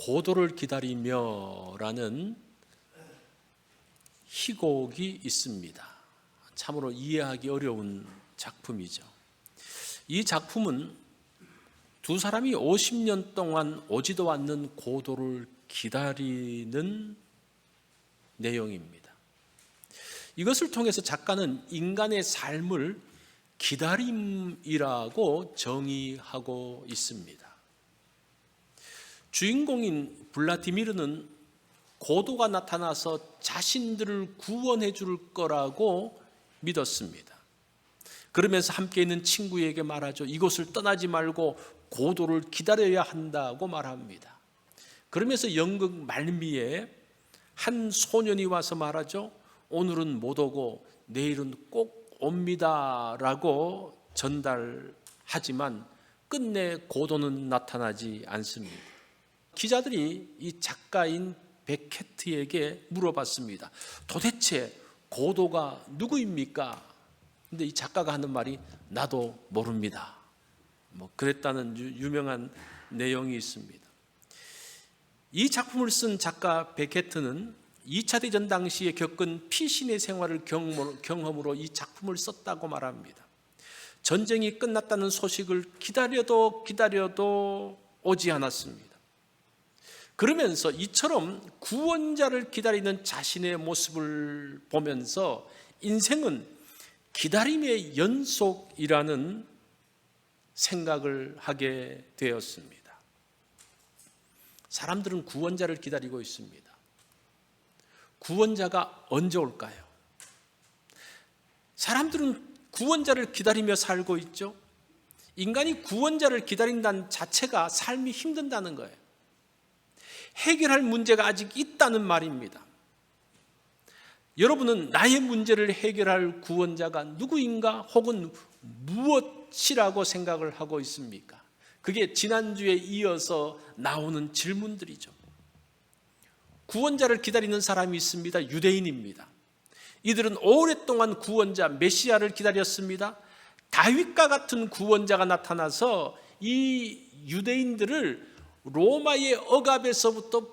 고도를 기다리며라는 희곡이 있습니다. 참으로 이해하기 어려운 작품이죠. 이 작품은 두 사람이 50년 동안 오지도 않는 고도를 기다리는 내용입니다. 이것을 통해서 작가는 인간의 삶을 기다림이라고 정의하고 있습니다. 주인공인 블라디미르는 고도가 나타나서 자신들을 구원해 줄 거라고 믿었습니다. 그러면서 함께 있는 친구에게 말하죠. 이곳을 떠나지 말고 고도를 기다려야 한다고 말합니다. 그러면서 연극 말미에 한 소년이 와서 말하죠. 오늘은 못 오고 내일은 꼭 옵니다 라고 전달하지만 끝내 고도는 나타나지 않습니다. 기자들이 이 작가인 베케트에게 물어봤습니다. 도대체 고도가 누구입니까? 근데 이 작가가 하는 말이 나도 모릅니다. 그랬다는 유명한 내용이 있습니다. 이 작품을 쓴 작가 베케트는 2차 대전 당시에 겪은 피신의 생활을 경험으로 이 작품을 썼다고 말합니다. 전쟁이 끝났다는 소식을 기다려도 오지 않았습니다. 그러면서 이처럼 구원자를 기다리는 자신의 모습을 보면서 인생은 기다림의 연속이라는 생각을 하게 되었습니다. 사람들은 구원자를 기다리고 있습니다. 구원자가 언제 올까요? 사람들은 구원자를 기다리며 살고 있죠. 인간이 구원자를 기다린다는 자체가 삶이 힘든다는 거예요. 해결할 문제가 아직 있다는 말입니다. 여러분은 나의 문제를 해결할 구원자가 누구인가 혹은 무엇이라고 생각을 하고 있습니까? 그게 지난주에 이어서 나오는 질문들이죠. 구원자를 기다리는 사람이 있습니다. 유대인입니다. 이들은 오랫동안 구원자 메시아를 기다렸습니다. 다윗과 같은 구원자가 나타나서 이 유대인들을 로마의 억압에서부터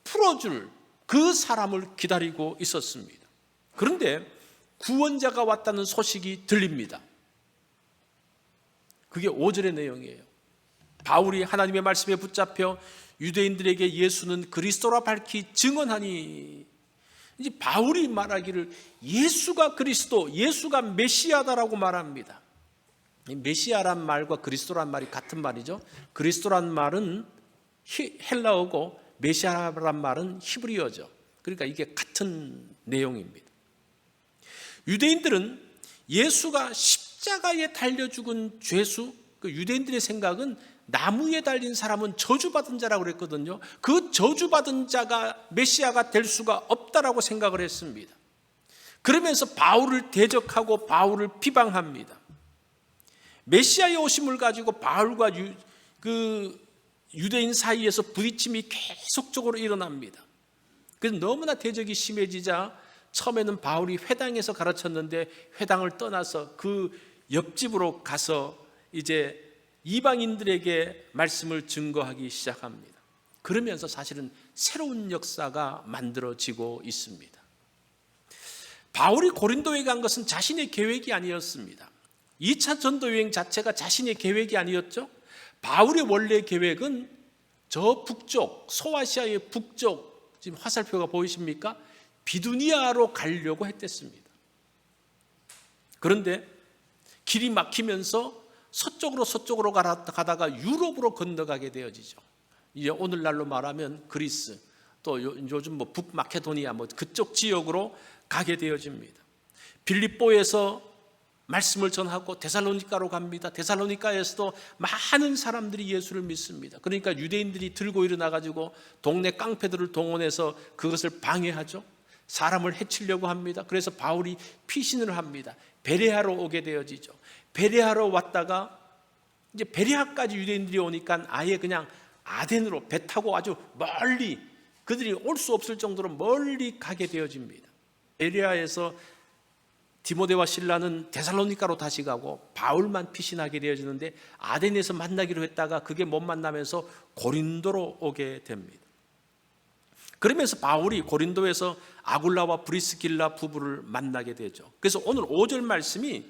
풀어줄 그 사람을 기다리고 있었습니다. 그런데 구원자가 왔다는 소식이 들립니다. 그게 5절의 내용이에요. 바울이 하나님의 말씀에 붙잡혀 유대인들에게 예수는 그리스도라 밝히 증언하니, 이제 바울이 말하기를 예수가 그리스도, 예수가 메시아다라고 말합니다. 메시아란 말과 그리스도란 말이 같은 말이죠. 그리스도란 말은 헬라어고 메시아란 말은 히브리어죠. 그러니까 이게 같은 내용입니다. 유대인들은 예수가 십자가에 달려 죽은 죄수, 그 유대인들의 생각은 나무에 달린 사람은 저주받은 자라고 그랬거든요. 그 저주받은 자가 메시아가 될 수가 없다라고 생각을 했습니다. 그러면서 바울을 대적하고 바울을 비방합니다. 메시아의 오심을 가지고 바울과 유대인 사이에서 부딪힘이 계속적으로 일어납니다. 그래서 너무나 대적이 심해지자 처음에는 바울이 회당에서 가르쳤는데 회당을 떠나서 그 옆집으로 가서 이제 이방인들에게 말씀을 증거하기 시작합니다. 그러면서 사실은 새로운 역사가 만들어지고 있습니다. 바울이 고린도에 간 것은 자신의 계획이 아니었습니다. 2차 전도 여행 자체가 자신의 계획이 아니었죠. 바울의 원래 계획은 저 북쪽, 소아시아의 북쪽, 지금 화살표가 보이십니까? 비두니아로 가려고 했댔습니다. 그런데 길이 막히면서 서쪽으로 가다가 유럽으로 건너가게 되어지죠. 이제 오늘날로 말하면 그리스, 또 요즘 북마케도니아 그쪽 지역으로 가게 되어집니다. 빌립보에서 말씀을 전하고 데살로니가로 갑니다. 데살로니가에서도 많은 사람들이 예수를 믿습니다. 그러니까 유대인들이 들고 일어나가지고 동네 깡패들을 동원해서 그것을 방해하죠. 사람을 해치려고 합니다. 그래서 바울이 피신을 합니다. 베레아로 오게 되어지죠. 베레아로 왔다가 이제 베레아까지 유대인들이 오니까 아예 그냥 아덴으로 배 타고 아주 멀리, 그들이 올 수 없을 정도로 멀리 가게 되어집니다. 베레아에서 디모데와 실라는 데살로니가로 다시 가고 바울만 피신하게 되어지는데 아덴에서 만나기로 했다가 그게 못 만나면서 고린도로 오게 됩니다. 그러면서 바울이 고린도에서 아굴라와 브리스길라 부부를 만나게 되죠. 그래서 오늘 5절 말씀이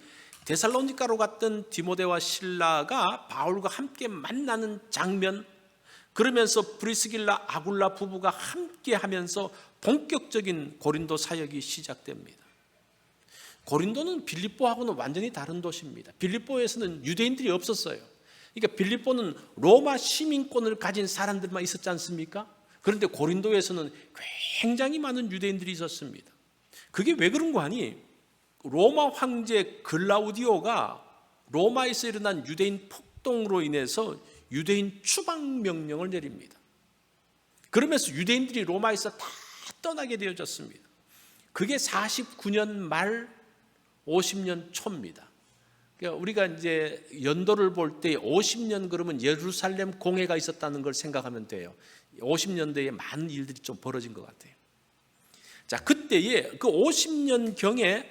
데살로니가로 갔던 디모데와 실라가 바울과 함께 만나는 장면, 그러면서 브리스길라 아굴라 부부가 함께 하면서 본격적인 고린도 사역이 시작됩니다. 고린도는 빌립보하고는 완전히 다른 도시입니다. 빌립보에서는 유대인들이 없었어요. 그러니까 빌립보는 로마 시민권을 가진 사람들만 있었지 않습니까? 그런데 고린도에서는 굉장히 많은 유대인들이 있었습니다. 그게 왜 그런 거 아니? 로마 황제 글라우디오가 로마에서 일어난 유대인 폭동으로 인해서 유대인 추방 명령을 내립니다. 그러면서 유대인들이 로마에서 다 떠나게 되어졌습니다. 그게 49년 말 50년 초입니다. 그러니까 우리가 이제 연도를 볼 때 50년 그러면 예루살렘 공회가 있었다는 걸 생각하면 돼요. 50년대에 많은 일들이 좀 벌어진 것 같아요. 자, 그때에 그 50년경에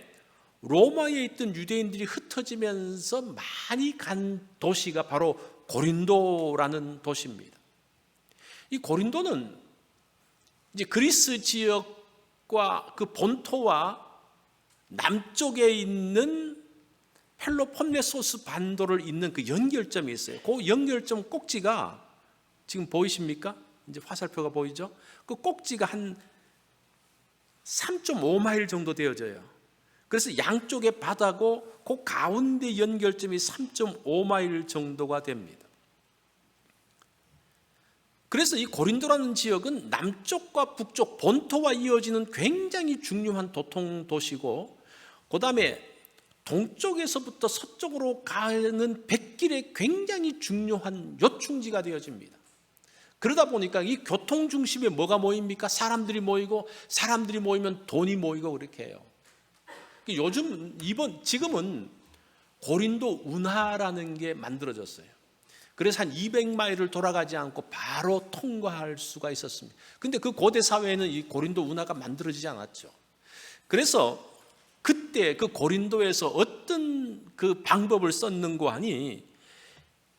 로마에 있던 유대인들이 흩어지면서 많이 간 도시가 바로 고린도라는 도시입니다. 이 고린도는 이제 그리스 지역과 그 본토와 남쪽에 있는 펠로폰네소스 반도를 잇는 그 연결점이 있어요. 그 연결점 꼭지가 지금 보이십니까? 이제 화살표가 보이죠? 그 꼭지가 한 3.5마일 정도 되어져요. 그래서 양쪽에 바다고 그 가운데 연결점이 3.5마일 정도가 됩니다. 그래서 이 고린도라는 지역은 남쪽과 북쪽 본토와 이어지는 굉장히 중요한 도통도시고, 그 다음에 동쪽에서부터 서쪽으로 가는 백길에 굉장히 중요한 요충지가 되어집니다. 그러다 보니까 이 교통 중심에 뭐가 모입니까? 사람들이 모이고, 사람들이 모이면 돈이 모이고 그렇게 해요. 지금은 고린도 운하라는 게 만들어졌어요. 그래서 한 200마일을 돌아가지 않고 바로 통과할 수가 있었습니다. 근데 그 고대 사회에는 이 고린도 운하가 만들어지지 않았죠. 그래서 그때 그 고린도에서 어떤 그 방법을 썼는고 하니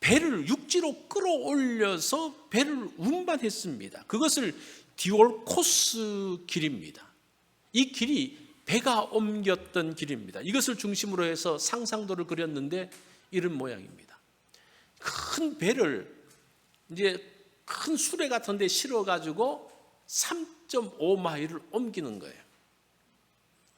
배를 육지로 끌어올려서 배를 운반했습니다. 그것을 디올코스 길입니다. 이 길이 배가 옮겼던 길입니다. 이것을 중심으로 해서 상상도를 그렸는데 이런 모양입니다. 큰 배를 이제 큰 수레 같은 데 실어가지고 3.5마일을 옮기는 거예요.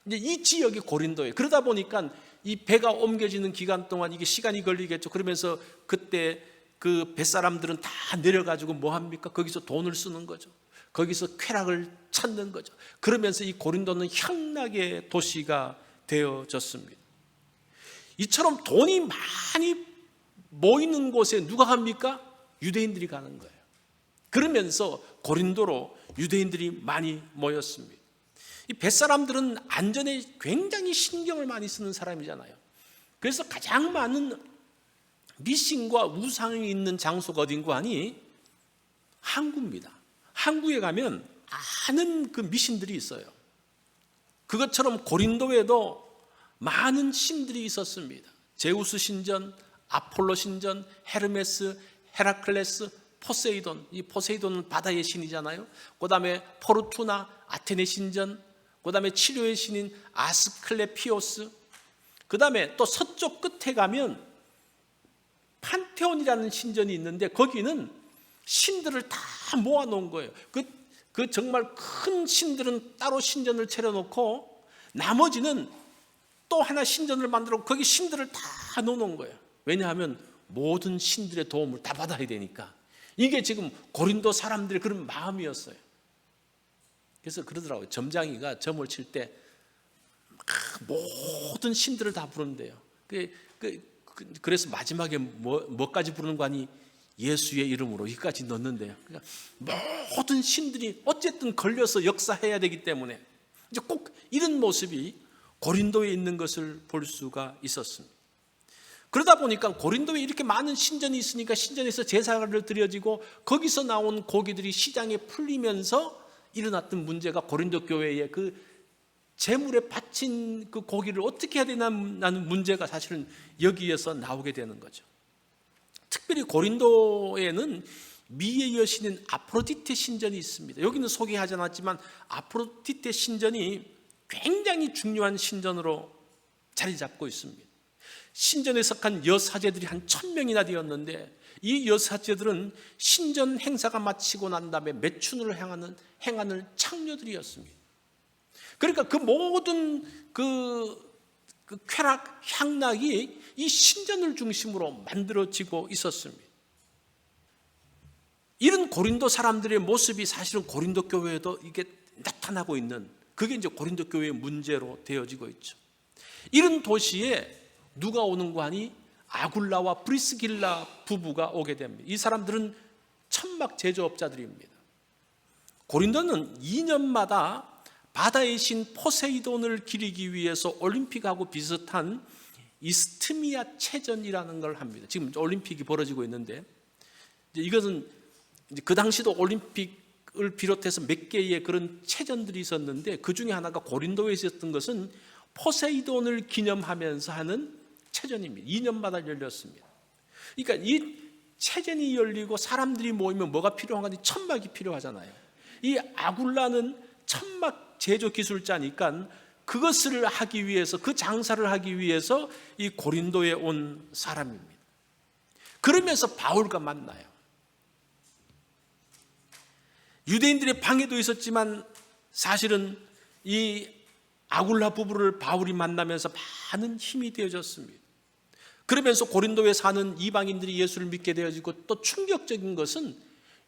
이제 이 지역이 고린도예요. 그러다 보니까 이 배가 옮겨지는 기간 동안 이게 시간이 걸리겠죠. 그러면서 그때 그 뱃사람들은 다 내려가지고 뭐 합니까? 거기서 돈을 쓰는 거죠. 거기서 쾌락을 찾는 거죠. 그러면서 이 고린도는 향락의 도시가 되어졌습니다. 이처럼 돈이 많이 모이는 곳에 누가 갑니까? 유대인들이 가는 거예요. 그러면서 고린도로 유대인들이 많이 모였습니다. 이 뱃사람들은 안전에 굉장히 신경을 많이 쓰는 사람이잖아요. 그래서 가장 많은 미신과 우상이 있는 장소가 어딘고 하니 항구입니다. 항구에 가면 많은 그 미신들이 있어요. 그것처럼 고린도에도 많은 신들이 있었습니다. 제우스 신전, 아폴로 신전, 헤르메스, 헤라클레스, 포세이돈. 이 포세이돈은 바다의 신이잖아요. 그 다음에 포르투나, 아테네 신전, 그 다음에 치료의 신인 아스클레피오스, 그 다음에 또 서쪽 끝에 가면 판테온이라는 신전이 있는데 거기는 신들을 다 모아놓은 거예요. 그 정말 큰 신들은 따로 신전을 차려놓고 나머지는 또 하나 신전을 만들어 거기 신들을 다 넣어놓은 거예요. 왜냐하면 모든 신들의 도움을 다 받아야 되니까. 이게 지금 고린도 사람들의 그런 마음이었어요. 그래서 그러더라고요. 점장이가 점을 칠 때 모든 신들을 다 부른대요. 그래서 마지막에 뭐까지 부르는 거 아니? 예수의 이름으로 여기까지 넣는데요. 그러니까 모든 신들이 어쨌든 걸려서 역사해야 되기 때문에 이제 꼭 이런 모습이 고린도에 있는 것을 볼 수가 있었습니다. 그러다 보니까 고린도에 이렇게 많은 신전이 있으니까 신전에서 제사를 드려지고 거기서 나온 고기들이 시장에 풀리면서 일어났던 문제가 고린도 교회의 그 제물에 바친 그 고기를 어떻게 해야 되나는 문제가 사실은 여기에서 나오게 되는 거죠. 특별히 고린도에는 미의 여신인 아프로디테 신전이 있습니다. 여기는 소개하지 않았지만 아프로디테 신전이 굉장히 중요한 신전으로 자리 잡고 있습니다. 신전에 속한 여사제들이 한 1000명이나 되었는데 이 여사제들은 신전 행사가 마치고 난 다음에 매춘을 행하는 창녀들이었습니다. 그러니까 그 모든 그 쾌락, 향락이 이 신전을 중심으로 만들어지고 있었습니다. 이런 고린도 사람들의 모습이 사실은 고린도 교회에도 이게 나타나고 있는, 그게 이제 고린도 교회의 문제로 되어지고 있죠. 이런 도시에 누가 오는 거 아니? 아굴라와 브리스길라 부부가 오게 됩니다. 이 사람들은 천막 제조업자들입니다. 고린도는 2년마다 바다의 신 포세이돈을 기리기 위해서 올림픽하고 비슷한 이스트미아 체전이라는 걸 합니다. 지금 올림픽이 벌어지고 있는데, 이것은 그 당시도 올림픽을 비롯해서 몇 개의 그런 체전들이 있었는데, 그 중에 하나가 고린도에 있었던 것은 포세이돈을 기념하면서 하는 체전입니다. 2년마다 열렸습니다. 그러니까 이 체전이 열리고 사람들이 모이면 뭐가 필요한지? 천막이 필요하잖아요. 이 아굴라는 천막 제조 기술자니까 그것을 하기 위해서, 그 장사를 하기 위해서 이 고린도에 온 사람입니다. 그러면서 바울과 만나요. 유대인들의 방해도 있었지만 사실은 이 아굴라 부부를 바울이 만나면서 많은 힘이 되어졌습니다. 그러면서 고린도에 사는 이방인들이 예수를 믿게 되어지고, 또 충격적인 것은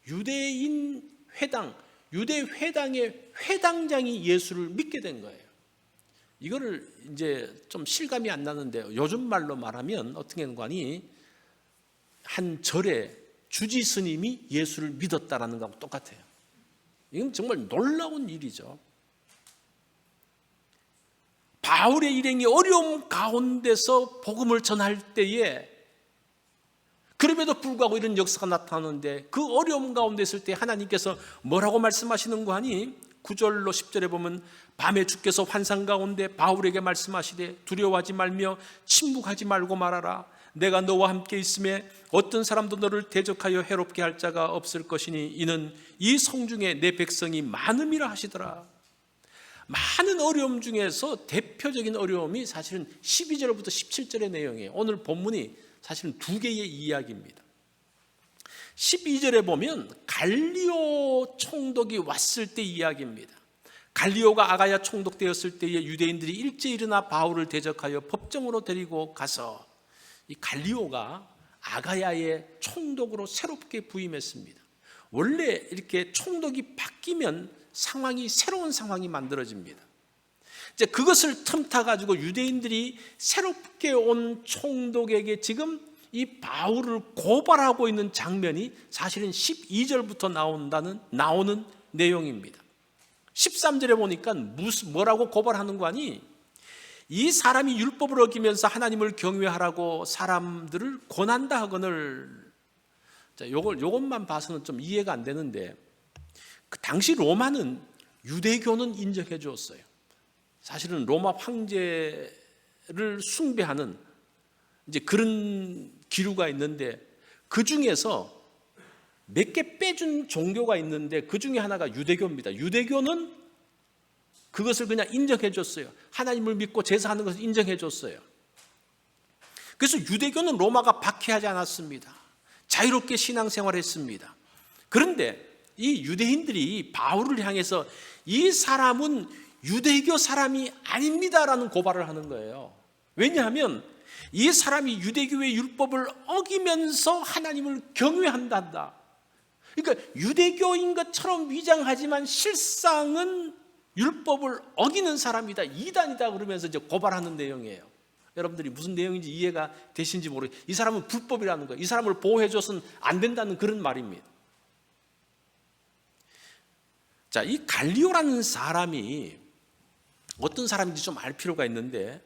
유대인 회당, 유대 회당의 회당장이 예수를 믿게 된 거예요. 이거를 이제 좀 실감이 안 나는데요. 요즘 말로 말하면 어떻게 하는 거니? 한 절에 주지 스님이 예수를 믿었다라는 거하고 똑같아요. 이건 정말 놀라운 일이죠. 바울의 일행이 어려움 가운데서 복음을 전할 때에, 그럼에도 불구하고 이런 역사가 나타나는데, 그 어려움 가운데 있을 때 하나님께서 뭐라고 말씀하시는 거 아니? 9절로 10절에 보면 밤에 주께서 환상 가운데 바울에게 말씀하시되 두려워하지 말며 침묵하지 말고 말하라. 내가 너와 함께 있음에 어떤 사람도 너를 대적하여 해롭게 할 자가 없을 것이니 이는 이 성중에 내 백성이 많음이라 하시더라. 많은 어려움 중에서 대표적인 어려움이 사실은 12절부터 17절의 내용이에요. 오늘 본문이 사실은 두 개의 이야기입니다. 12절에 보면 갈리오 총독이 왔을 때 이야기입니다. 갈리오가 아가야 총독 되었을 때에 유대인들이 일제 일어나 바울을 대적하여 법정으로 데리고 가서 이 갈리오가 아가야의 총독으로 새롭게 부임했습니다. 원래 이렇게 총독이 바뀌면 새로운 상황이 만들어집니다. 이제 그것을 틈타 가지고 유대인들이 새롭게 온 총독에게 지금 이 바울을 고발하고 있는 장면이 사실은 12절부터 나오는 내용입니다. 13절에 보니까 뭐라고 고발하는 거 아니? 이 사람이 율법을 어기면서 하나님을 경외하라고 사람들을 권한다 하거늘. 자, 요것만 봐서는 좀 이해가 안 되는데, 그 당시 로마는 유대교는 인정해 주었어요. 사실은 로마 황제를 숭배하는 이제 그런 기류가 있는데, 그 중에서 몇 개 빼준 종교가 있는데 그 중에 하나가 유대교입니다. 유대교는 그것을 그냥 인정해 줬어요. 하나님을 믿고 제사하는 것을 인정해 줬어요. 그래서 유대교는 로마가 박해하지 않았습니다. 자유롭게 신앙생활했습니다. 그런데 이 유대인들이 바울을 향해서 이 사람은 유대교 사람이 아닙니다라는 고발을 하는 거예요. 왜냐하면 이 사람이 유대교의 율법을 어기면서 하나님을 경외한다. 그러니까 유대교인 것처럼 위장하지만 실상은 율법을 어기는 사람이다, 이단이다 그러면서 이제 고발하는 내용이에요. 여러분들이 무슨 내용인지 이해가 되신지 모르겠어요. 이 사람은 불법이라는 거예요. 이 사람을 보호해줘서는 안 된다는 그런 말입니다. 자, 이 갈리오라는 사람이 어떤 사람인지 좀 알 필요가 있는데,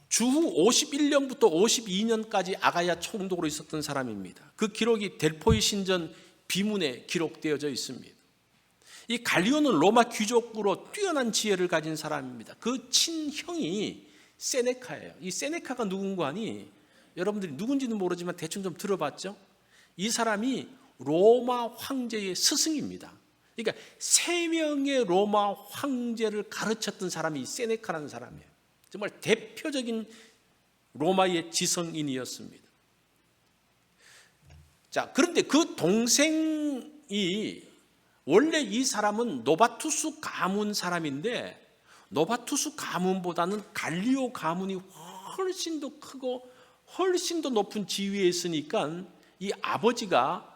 주후 51년부터 52년까지 아가야 총독으로 있었던 사람입니다. 그 기록이 델포이 신전 비문에 기록되어져 있습니다. 이 갈리오는 로마 귀족으로 뛰어난 지혜를 가진 사람입니다. 그 친형이 세네카예요. 이 세네카가 누군가 하니 여러분들이 누군지는 모르지만 대충 좀 들어봤죠? 이 사람이 로마 황제의 스승입니다. 그러니까 3명의 로마 황제를 가르쳤던 사람이 세네카라는 사람이에요. 정말 대표적인 로마의 지성인이었습니다. 자, 그런데 그 동생이 원래 이 사람은 노바투스 가문 사람인데 노바투스 가문보다는 갈리오 가문이 훨씬 더 크고 훨씬 더 높은 지위에 있으니까 이 아버지가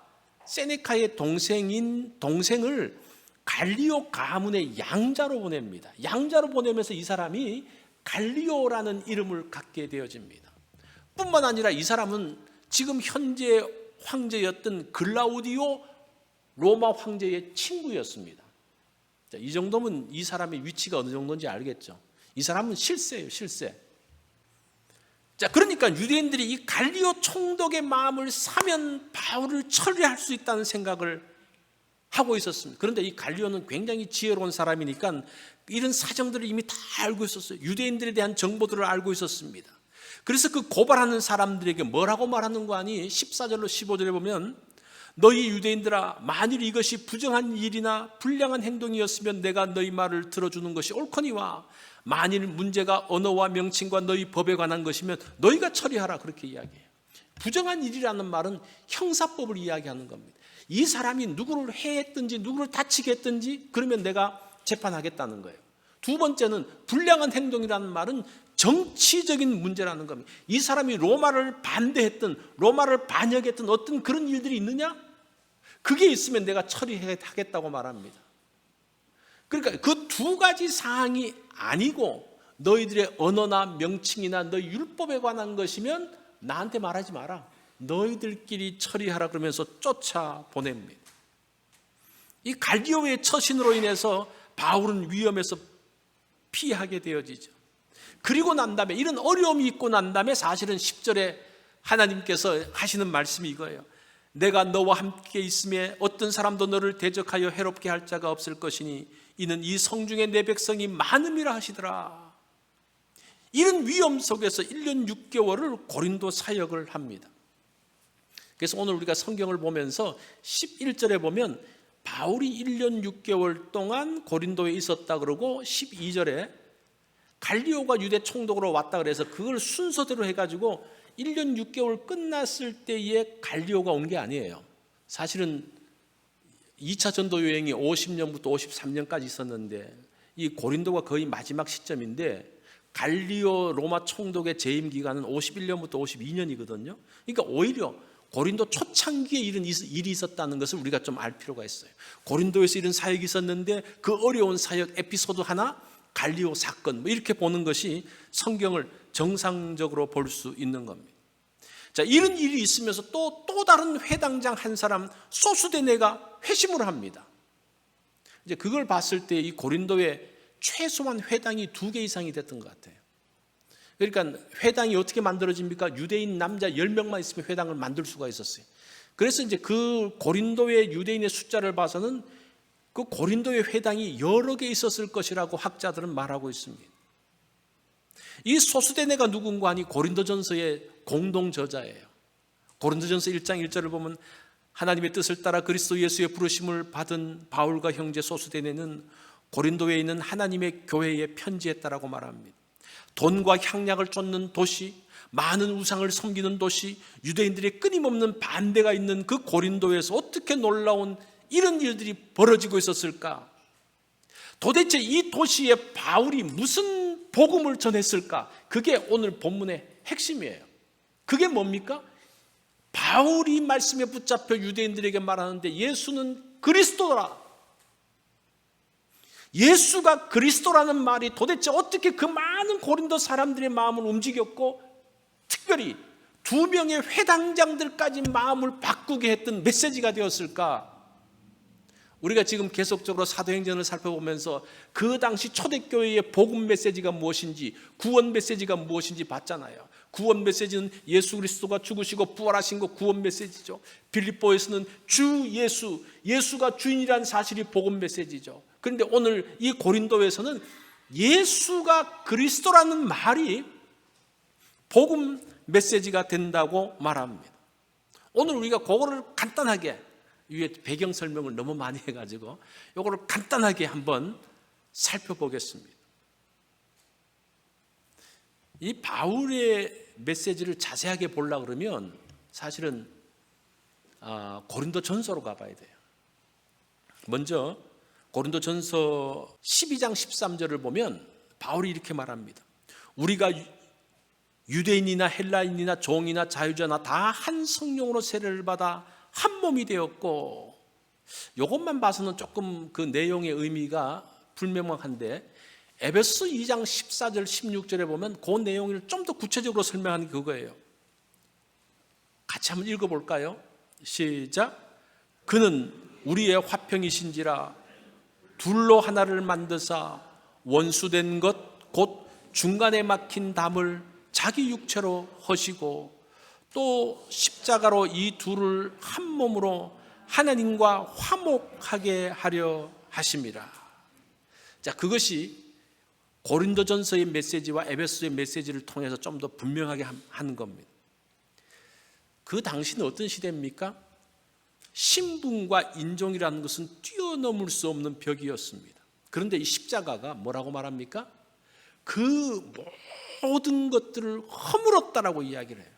세네카의 동생을 갈리오 가문의 양자로 보냅니다. 양자로 보내면서 이 사람이 갈리오라는 이름을 갖게 되어집니다. 뿐만 아니라 이 사람은 지금 현재 황제였던 글라우디오 로마 황제의 친구였습니다. 자, 이 정도면 이 사람의 위치가 어느 정도인지 알겠죠. 이 사람은 실세예요, 실세. 자, 그러니까 유대인들이 이 갈리오 총독의 마음을 사면 바울을 처리할 수 있다는 생각을 하고 있었습니다. 그런데 이 갈리오는 굉장히 지혜로운 사람이니까 이런 사정들을 이미 다 알고 있었어요. 유대인들에 대한 정보들을 알고 있었습니다. 그래서 그 고발하는 사람들에게 뭐라고 말하는 거 아니? 14절로 15절에 보면 너희 유대인들아, 만일 이것이 부정한 일이나 불량한 행동이었으면 내가 너희 말을 들어주는 것이 옳거니와 만일 문제가 언어와 명칭과 너희 법에 관한 것이면 너희가 처리하라, 그렇게 이야기해요. 부정한 일이라는 말은 형사법을 이야기하는 겁니다. 이 사람이 누구를 해했든지 누구를 다치게 했든지 그러면 내가 재판하겠다는 거예요. 두 번째는 불량한 행동이라는 말은 정치적인 문제라는 겁니다. 이 사람이 로마를 반대했던, 로마를 반역했던 어떤 그런 일들이 있느냐? 그게 있으면 내가 처리하겠다고 말합니다. 그러니까 그 두 가지 사항이 아니고 너희들의 언어나 명칭이나 너희 율법에 관한 것이면 나한테 말하지 마라. 너희들끼리 처리하라, 그러면서 쫓아보냅니다. 이 갈리오의 처신으로 인해서 바울은 위험에서 피하게 되어지죠. 그리고 난 다음에 이런 어려움이 있고 난 다음에 사실은 10절에 하나님께서 하시는 말씀이 이거예요. 내가 너와 함께 있음에 어떤 사람도 너를 대적하여 해롭게 할 자가 없을 것이니 이는 이 성중에 내 백성이 많음이라 하시더라. 이런 위험 속에서 1년 6개월을 고린도 사역을 합니다. 그래서 오늘 우리가 성경을 보면서 11절에 보면 바울이 1년 6개월 동안 고린도에 있었다 그러고 12절에 갈리오가 유대 총독으로 왔다 그래서 그걸 순서대로 해가지고 1년 6개월 끝났을 때에 갈리오가 온 게 아니에요. 사실은 2차 전도 여행이 50년부터 53년까지 있었는데 이 고린도가 거의 마지막 시점인데 갈리오 로마 총독의 재임 기간은 51년부터 52년이거든요. 그러니까 오히려 고린도 초창기에 이런 일이 있었다는 것을 우리가 좀 알 필요가 있어요. 고린도에서 이런 사역이 있었는데 그 어려운 사역 에피소드 하나, 갈리오 사건, 뭐 이렇게 보는 것이 성경을 정상적으로 볼 수 있는 겁니다. 자, 이런 일이 있으면서 또 다른 회당장 한 사람 소수데네가 회심을 합니다. 이제 그걸 봤을 때 이 고린도에 최소한 회당이 2개 이상이 됐던 것 같아요. 그러니까 회당이 어떻게 만들어집니까? 유대인 남자 10명만 있으면 회당을 만들 수가 있었어요. 그래서 이제 그 고린도의 유대인의 숫자를 봐서는 그 고린도의 회당이 여러 개 있었을 것이라고 학자들은 말하고 있습니다. 이 소수데네가 누군가 하니 고린도전서의 공동 저자예요. 고린도전서 1장 1절을 보면 하나님의 뜻을 따라 그리스도 예수의 부르심을 받은 바울과 형제 소수데네는 고린도에 있는 하나님의 교회에 편지했다라고 말합니다. 돈과 향락을 쫓는 도시, 많은 우상을 섬기는 도시, 유대인들의 끊임없는 반대가 있는 그 고린도에서 어떻게 놀라운 이런 일들이 벌어지고 있었을까? 도대체 이 도시에 바울이 무슨 복음을 전했을까? 그게 오늘 본문의 핵심이에요. 그게 뭡니까? 바울이 말씀에 붙잡혀 유대인들에게 말하는데 예수는 그리스도라. 예수가 그리스도라는 말이 도대체 어떻게 그 많은 고린도 사람들의 마음을 움직였고 특별히 2명의 회당장들까지 마음을 바꾸게 했던 메시지가 되었을까? 우리가 지금 계속적으로 사도행전을 살펴보면서 그 당시 초대교회의 복음 메시지가 무엇인지, 구원 메시지가 무엇인지 봤잖아요. 구원 메시지는 예수 그리스도가 죽으시고 부활하신 거 구원 메시지죠. 빌립보에서는 주 예수, 예수가 주인이라는 사실이 복음 메시지죠. 그런데 오늘 이 고린도에서는 예수가 그리스도라는 말이 복음 메시지가 된다고 말합니다. 오늘 우리가 그거를 간단하게 위에 배경 설명을 너무 많이 해가지고 이거를 간단하게 한번 살펴보겠습니다. 이 바울의 메시지를 자세하게 보려고 그러면 사실은 고린도전서로 가봐야 돼요. 먼저 고린도전서 12장 13절을 보면 바울이 이렇게 말합니다. 우리가 유대인이나 헬라인이나 종이나 자유자나 다 한 성령으로 세례를 받아 한 몸이 되었고, 이것만 봐서는 조금 그 내용의 의미가 불명확한데 에베소 2장 14절 16절에 보면 그 내용을 좀 더 구체적으로 설명하는 게 그거예요. 같이 한번 읽어볼까요? 시작. 그는 우리의 화평이신지라 둘로 하나를 만드사 원수된 것 곧 중간에 막힌 담을 자기 육체로 허시고 또 십자가로 이 둘을 한 몸으로 하나님과 화목하게 하려 하심이라. 자, 그것이 고린도전서의 메시지와 에베소의 메시지를 통해서 좀 더 분명하게 하는 겁니다. 그 당시는 어떤 시대입니까? 신분과 인종이라는 것은 뛰어넘을 수 없는 벽이었습니다. 그런데 이 십자가가 뭐라고 말합니까? 그 모든 것들을 허물었다라고 이야기를 해요.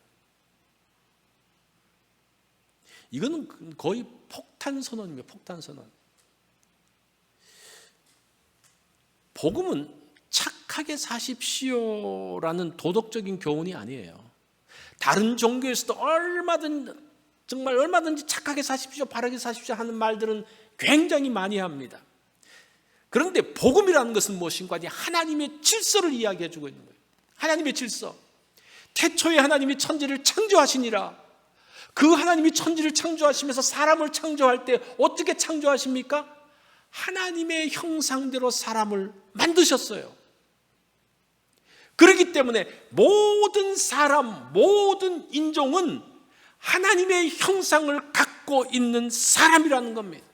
이거는 거의 폭탄 선언입니다. 폭탄 선언. 복음은 착하게 사십시오라는 도덕적인 교훈이 아니에요. 다른 종교에서도 얼마든지 착하게 사십시오, 바르게 사십시오 하는 말들은 굉장히 많이 합니다. 그런데 복음이라는 것은 무엇인가? 하나님의 질서를 이야기해 주고 있는 거예요. 하나님의 질서. 태초에 하나님이 천지를 창조하시니라. 그 하나님이 천지를 창조하시면서 사람을 창조할 때 어떻게 창조하십니까? 하나님의 형상대로 사람을 만드셨어요. 그렇기 때문에 모든 사람, 모든 인종은 하나님의 형상을 갖고 있는 사람이라는 겁니다.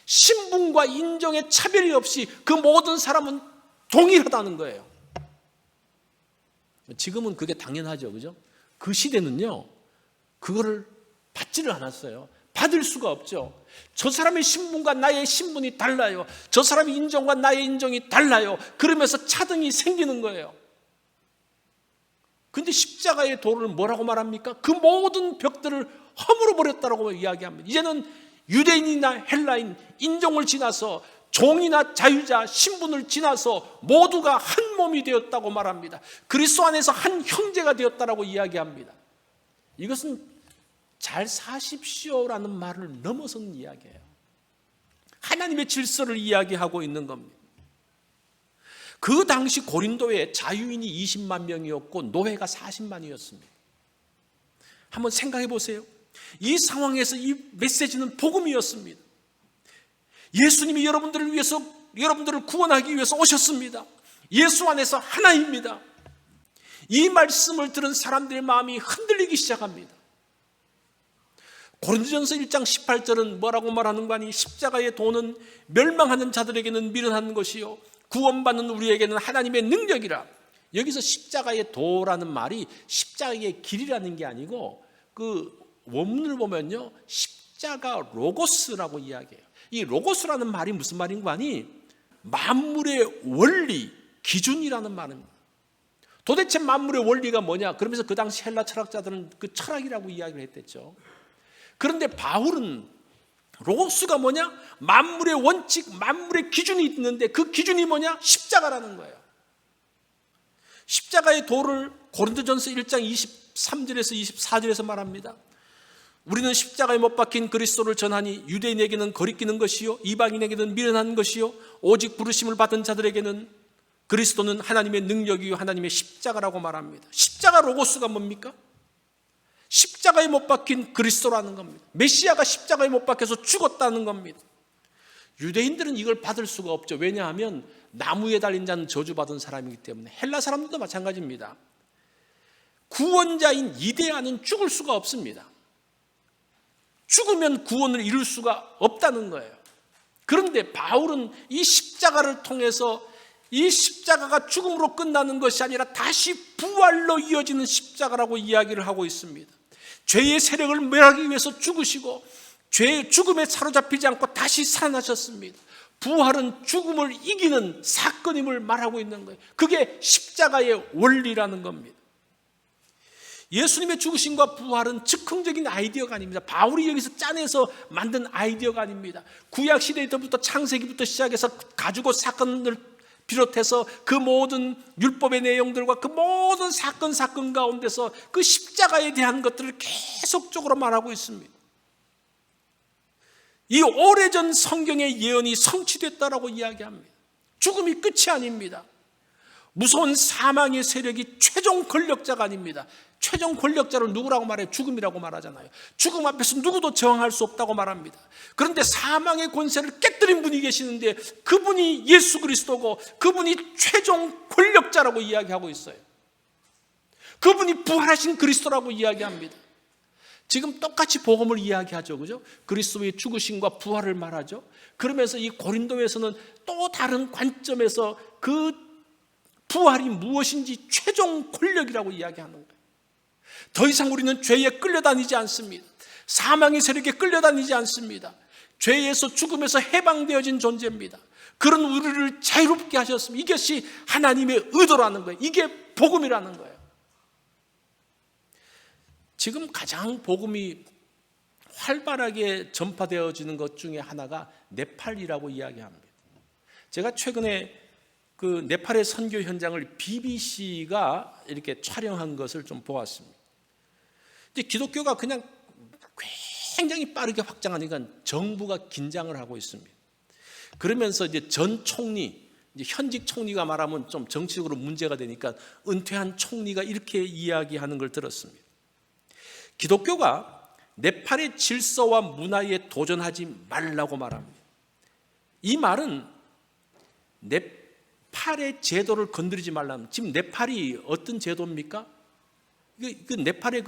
신분과 인종의 차별이 없이 그 모든 사람은 동일하다는 거예요. 지금은 그게 당연하죠, 그죠? 그 시대는요, 그거를 받지를 않았어요. 받을 수가 없죠. 저 사람의 신분과 나의 신분이 달라요. 저 사람의 인종과 나의 인종이 달라요. 그러면서 차등이 생기는 거예요. 근데 십자가의 도를 뭐라고 말합니까? 그 모든 벽들을 허물어 버렸다라고 이야기합니다. 이제는 유대인이나 헬라인, 인종을 지나서 종이나 자유자, 신분을 지나서 모두가 한 몸이 되었다고 말합니다. 그리스도 안에서 한 형제가 되었다라고 이야기합니다. 이것은 잘 사십시오라는 말을 넘어선 이야기예요. 하나님의 질서를 이야기하고 있는 겁니다. 그 당시 고린도에 자유인이 20만 명이었고 노예가 40만이었습니다. 한번 생각해 보세요. 이 상황에서 이 메시지는 복음이었습니다. 예수님이 여러분들을 구원하기 위해서 오셨습니다. 예수 안에서 하나입니다. 이 말씀을 들은 사람들의 마음이 흔들리기 시작합니다. 고린도전서 1장 18절은 뭐라고 말하는 거 아니? 십자가의 도는 멸망하는 자들에게는 미련한 것이요 구원받는 우리에게는 하나님의 능력이라. 여기서 십자가의 도라는 말이 십자가의 길이라는 게 아니고 그 원문을 보면요, 십자가 로고스라고 이야기해요. 이 로고스라는 말이 무슨 말인 거 아니? 만물의 원리, 기준이라는 말입니다. 도대체 만물의 원리가 뭐냐? 그러면서 그 당시 헬라 철학자들은 그 철학이라고 이야기를 했댔죠. 그런데 바울은 로고스가 뭐냐? 만물의 원칙, 만물의 기준이 있는데 그 기준이 뭐냐? 십자가라는 거예요. 십자가의 도를 고린도전서 1장 23절에서 24절에서 말합니다. 우리는 십자가에 못 박힌 그리스도를 전하니 유대인에게는 거리끼는 것이요 이방인에게는 미련한 것이요 오직 부르심을 받은 자들에게는 그리스도는 하나님의 능력이요 하나님의 십자가라고 말합니다. 십자가 로고스가 뭡니까? 십자가에 못 박힌 그리스도라는 겁니다. 메시아가 십자가에 못 박혀서 죽었다는 겁니다. 유대인들은 이걸 받을 수가 없죠. 왜냐하면 나무에 달린 자는 저주받은 사람이기 때문에. 헬라 사람들도 마찬가지입니다. 구원자인 이데아는 죽을 수가 없습니다. 죽으면 구원을 이룰 수가 없다는 거예요. 그런데 바울은 이 십자가를 통해서 이 십자가가 죽음으로 끝나는 것이 아니라 다시 부활로 이어지는 십자가라고 이야기를 하고 있습니다. 죄의 세력을 멸하기 위해서 죽으시고 죄의 죽음에 사로잡히지 않고 다시 살아나셨습니다. 부활은 죽음을 이기는 사건임을 말하고 있는 거예요. 그게 십자가의 원리라는 겁니다. 예수님의 죽으심과 부활은 즉흥적인 아이디어가 아닙니다. 바울이 여기서 짜내서 만든 아이디어가 아닙니다. 구약시대부터 창세기부터 시작해서 가지고 사건을 비롯해서 그 모든 율법의 내용들과 그 모든 사건 가운데서 그 십자가에 대한 것들을 계속적으로 말하고 있습니다. 이 오래전 성경의 예언이 성취됐다라고 이야기합니다. 죽음이 끝이 아닙니다. 무서운 사망의 세력이 최종 권력자가 아닙니다. 최종 권력자를 누구라고 말해요? 죽음이라고 말하잖아요. 죽음 앞에서 누구도 저항할 수 없다고 말합니다. 그런데 사망의 권세를 깨뜨린 분이 계시는데 그분이 예수 그리스도고 그분이 최종 권력자라고 이야기하고 있어요. 그분이 부활하신 그리스도라고 이야기합니다. 지금 똑같이 복음을 이야기하죠, 그죠? 그리스도의 죽으심과 부활을 말하죠. 그러면서 이 고린도에서는 또 다른 관점에서 그 부활이 무엇인지 최종 권력이라고 이야기하는 거예요. 더 이상 우리는 죄에 끌려다니지 않습니다. 사망의 세력에 끌려다니지 않습니다. 죄에서 죽음에서 해방되어진 존재입니다. 그런 우리를 자유롭게 하셨습니다. 이것이 하나님의 의도라는 거예요. 이게 복음이라는 거예요. 지금 가장 복음이 활발하게 전파되어지는 것 중에 하나가 네팔이라고 이야기합니다. 제가 최근에 그 네팔의 선교 현장을 BBC가 이렇게 촬영한 것을 좀 보았습니다. 이제 기독교가 그냥 굉장히 빠르게 확장하니까 정부가 긴장을 하고 있습니다. 그러면서 이제 전 총리, 이제 현직 총리가 말하면 좀 정치적으로 문제가 되니까 은퇴한 총리가 이렇게 이야기하는 걸 들었습니다. 기독교가 네팔의 질서와 문화에 도전하지 말라고 말합니다. 이 말은 네팔의 제도를 건드리지 말라는, 지금 네팔이 어떤 제도입니까? 그 네팔의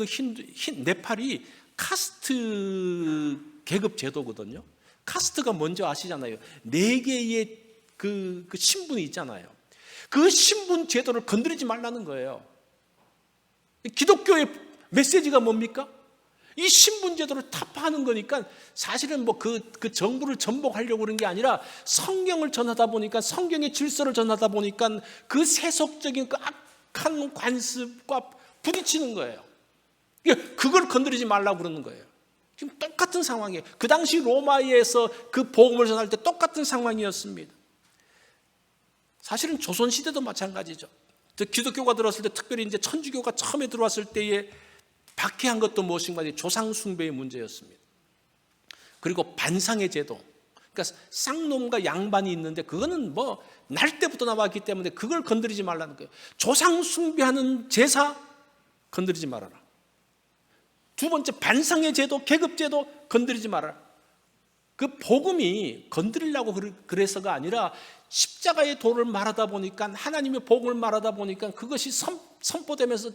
네팔이 카스트 계급 제도거든요. 카스트가 뭔지 아시잖아요. 4개의 그 신분이 있잖아요. 그 신분 제도를 건드리지 말라는 거예요. 기독교의 메시지가 뭡니까? 이 신분 제도를 타파하는 거니까 사실은 뭐 그 정부를 전복하려고 그런 게 아니라 성경을 전하다 보니까, 성경의 질서를 전하다 보니까 그 세속적인 그 악한 관습과 부딪히는 거예요. 그걸 건드리지 말라고 그러는 거예요. 지금 똑같은 상황이에요. 그 당시 로마에서 그 복음을 전할 때 똑같은 상황이었습니다. 사실은 조선시대도 마찬가지죠. 기독교가 들어왔을 때, 특별히 이제 천주교가 처음에 들어왔을 때에 박해한 것도 무엇인가, 조상 숭배의 문제였습니다. 그리고 반상의 제도, 그러니까 쌍놈과 양반이 있는데 그거는 뭐 날 때부터 나왔기 때문에 그걸 건드리지 말라는 거예요. 조상 숭배하는 제사 건드리지 말아라. 두 번째, 반상의 제도, 계급 제도 건드리지 말아라. 그 복음이 건드리려고 그래서가 아니라 십자가의 도를 말하다 보니까, 하나님의 복음을 말하다 보니까 그것이 선포되면서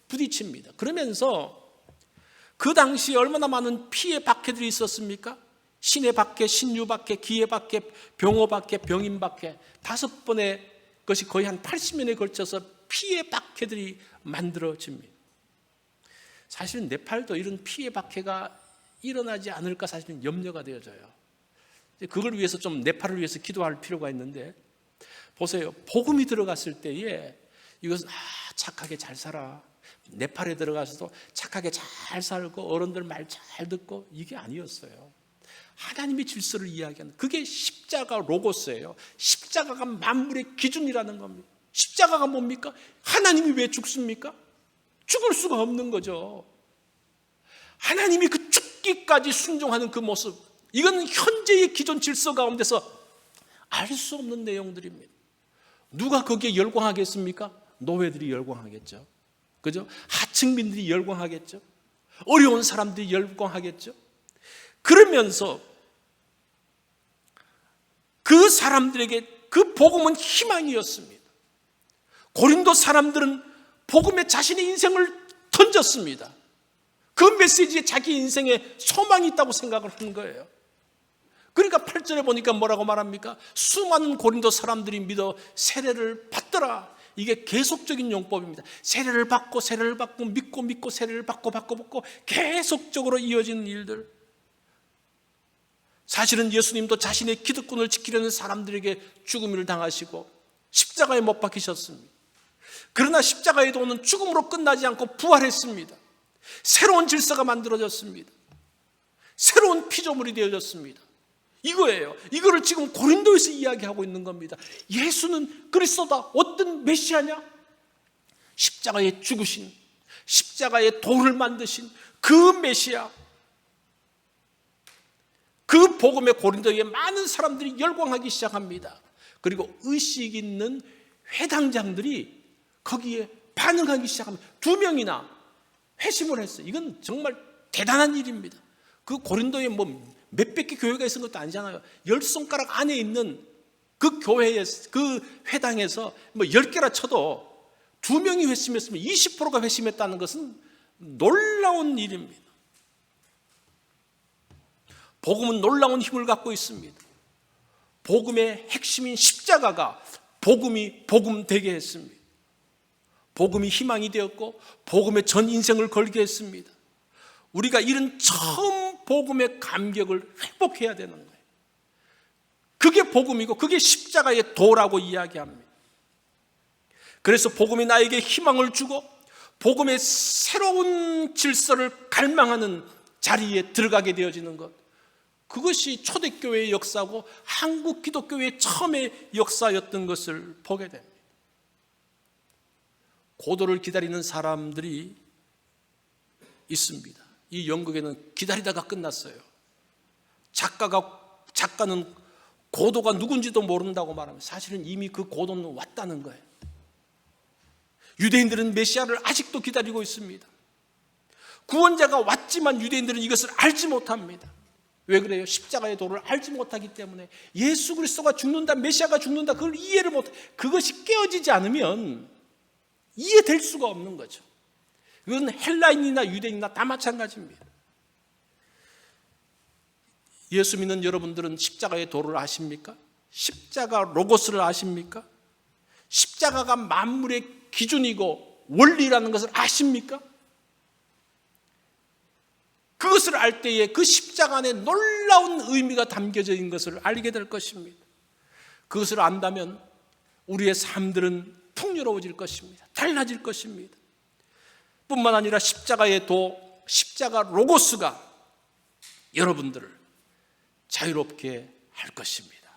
부딪힙니다. 그러면서 그 당시에 얼마나 많은 피해 박해들이 있었습니까? 신의 박해, 신유 박해, 기의 박해, 병호 박해, 병인 박해, 5번의 것이 거의 한 80년에 걸쳐서 피해 박해들이 만들어집니다. 사실은 네팔도 이런 피해 박해가 일어나지 않을까 사실은 염려가 되어져요. 그걸 위해서 좀 네팔을 위해서 기도할 필요가 있는데, 보세요. 복음이 들어갔을 때에 이것은 착하게 잘 살아, 네팔에 들어가서도 착하게 잘 살고 어른들 말 잘 듣고, 이게 아니었어요. 하나님의 질서를 이야기하는, 그게 십자가 로고스예요. 십자가가 만물의 기준이라는 겁니다. 십자가가 뭡니까? 하나님이 왜 죽습니까? 죽을 수가 없는 거죠. 하나님이 그 죽기까지 순종하는 그 모습, 이건 현재의 기존 질서 가운데서 알 수 없는 내용들입니다. 누가 거기에 열광하겠습니까? 노예들이 열광하겠죠. 그죠? 하층민들이 열광하겠죠. 어려운 사람들이 열광하겠죠. 그러면서 그 사람들에게 그 복음은 희망이었습니다. 고린도 사람들은 복음에 자신의 인생을 던졌습니다. 그 메시지에 자기 인생에 소망이 있다고 생각을 하는 거예요. 그러니까 8절에 보니까 뭐라고 말합니까? 수많은 고린도 사람들이 믿어 세례를 받더라. 이게 계속적인 용법입니다. 세례를 받고 믿고 세례를 받고 계속적으로 이어지는 일들. 사실은 예수님도 자신의 기득권을 지키려는 사람들에게 죽음을 당하시고 십자가에 못 박히셨습니다. 그러나 십자가의 도는 죽음으로 끝나지 않고 부활했습니다. 새로운 질서가 만들어졌습니다. 새로운 피조물이 되어졌습니다. 이거예요. 이거를 지금 고린도에서 이야기하고 있는 겁니다. 예수는 그리스도다. 어떤 메시아냐? 십자가에 죽으신, 십자가의 도를 만드신 그 메시아, 그 복음의 고린도에 많은 사람들이 열광하기 시작합니다. 그리고 의식 있는 회당장들이 거기에 반응하기 시작합니다. 2명이나 회심을 했어요. 이건 정말 대단한 일입니다. 그 고린도에 뭐 몇백 개 교회가 있는 것도 아니잖아요. 10손가락 안에 있는 그 교회에, 그 회당에서 뭐 10개라 쳐도 2명이 회심했으면 20%가 회심했다는 것은 놀라운 일입니다. 복음은 놀라운 힘을 갖고 있습니다. 복음의 핵심인 십자가가 복음이 복음 되게 했습니다. 복음이 희망이 되었고 복음의 전 인생을 걸게 했습니다. 우리가 이런 처음 복음의 감격을 회복해야 되는 거예요. 그게 복음이고 그게 십자가의 도라고 이야기합니다. 그래서 복음이 나에게 희망을 주고 복음의 새로운 질서를 갈망하는 자리에 들어가게 되어지는 것, 그것이 초대교회의 역사고 한국 기독교회의 처음의 역사였던 것을 보게 됩니다. 고도를 기다리는 사람들이 있습니다. 이 연극에는 기다리다가 끝났어요. 작가는 고도가 누군지도 모른다고 말합니다. 사실은 이미 그 고도는 왔다는 거예요. 유대인들은 메시아를 아직도 기다리고 있습니다. 구원자가 왔지만 유대인들은 이것을 알지 못합니다. 왜 그래요? 십자가의 도를 알지 못하기 때문에. 예수 그리스도가 죽는다, 메시아가 죽는다, 그걸 이해를 못해. 그것이 깨어지지 않으면 이해될 수가 없는 거죠. 그건 헬라인이나 유대인이나 다 마찬가지입니다. 예수 믿는 여러분들은 십자가의 도를 아십니까? 십자가 로고스를 아십니까? 십자가가 만물의 기준이고 원리라는 것을 아십니까? 그것을 알 때에 그 십자가 안에 놀라운 의미가 담겨져 있는 것을 알게 될 것입니다. 그것을 안다면 우리의 삶들은 풍요로워질 것입니다. 달라질 것입니다. 뿐만 아니라 십자가의 도, 십자가 로고스가 여러분들을 자유롭게 할 것입니다.